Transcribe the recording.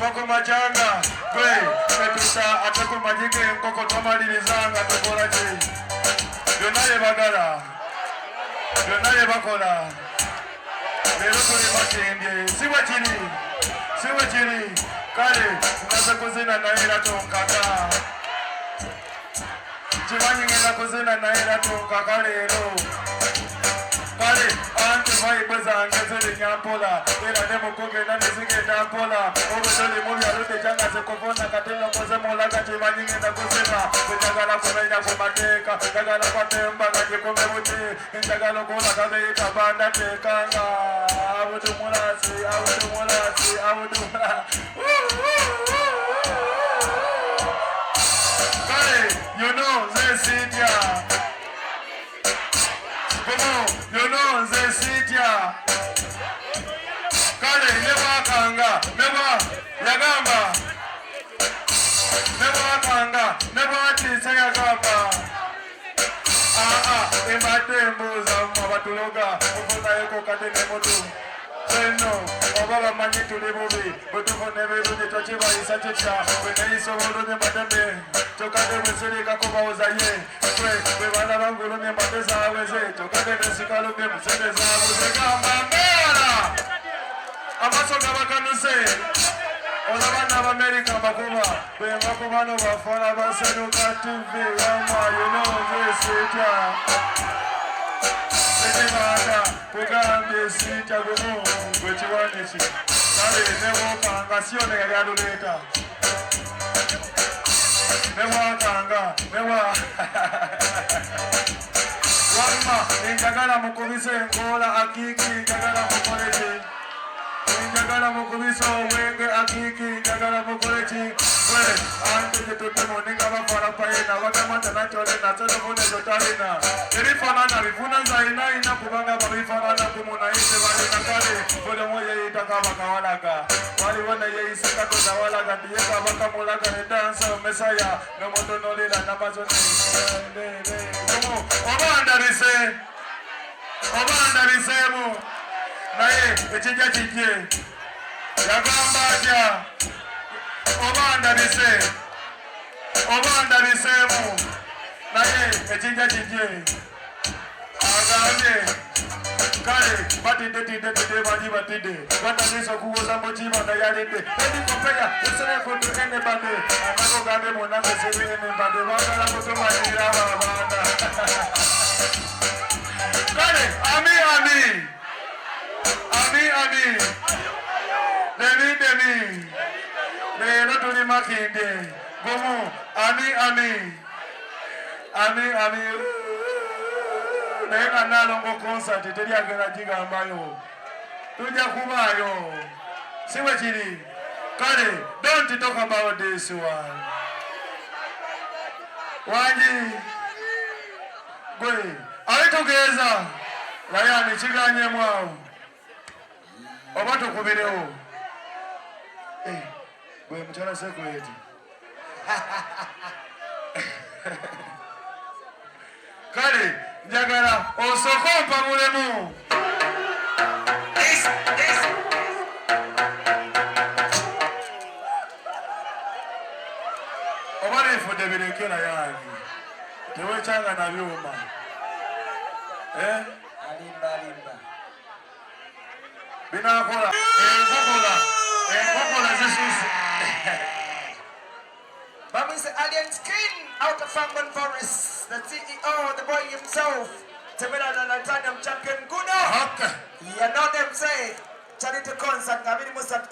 wako majanga gwe etusa atako majike nkoko tomalilizanga tukola ki byonna bye bagala byonna bye bakola leero tuli makindye si bwe kiri kale naze kuzina naye era tonkaka kimanyi ngenda kuzina naye era tonkaka leero kale anti vaibwe zange ziri nyampola era ne mukugenda nezigenda mpola obudoli mu byalo tekyangase kuvuna katino koze mulaga kimanyi ngenda kuzina njagala kumenya ku mateeka njagala kwatemba nga gikume buti njagala okulaga beyita banda teekanga abudumulasi kale you know zesitya nze sitya kale nebwakanga yagamba nebwakanga nebwatiisa yagamba embadde embuuza abatuloga mufunayeko kadene mutu eno oba bamanyi tuli bubi bwetufuna ebirungi tokibayisa kitya bwenayisa obulungi mbadembe tokade bwesirikako bawozaye bwe balaba ngulumye mbadde zaweze tokade nesikalumye musente zabuze gamba mbeera amaaso gabakanuse olaba n'abamerika bakuba bembakuba nobafana basenuka tv wama yonozesitya ekibanda kugambye sitya gumu gwekiwaniki kale nebokanga siyone yali aluleeta newakanga wamma njagala mukubise enkola akiki njagala mukoleki njagala mukubise obwenge akiki njagala mukoleki we anti gyetuddemu ninga bafala payina bagamata nakyole nasenofune totalina ebifanana bifuna zainaina kubanga babifanana kumuna ise balina kale bulemu yeyitaka bakawalaga waliwo neyeyise katonda walaga ndiyeka bakamulaga nedansa omesaya nomutonolera namazone oba ndabisemu naye ekijja kijje yagamba atya oba ndabisemu naye ekijja kijje agambye kale batidde banyi batidde batandise okuwoza mukiba nga yalidde edikopeya eserefutu enebade amako gambe munange ziri enebade bagala kutumanyira ababaana kale ami demi leero tuli makindye gumu ami naye nga nalongo konsati teri agenda gigambayo tujja kubaayo si bwe kiri kale don't talk about this one wangi gwe alitugeeza layani kiganyemu awo oba tukubirewo gwe mukyala sekuleti kale njagala osooke ompabulemu oba nefudde birekera yange tewekyanga nabyuma binakola enkokola zisuuse Mr. Alien Skin out of Fangon Forest, the CEO, the boy himself, Temela Titanium champion Guno. Okay. You know them say, charity concert, Gavin Musab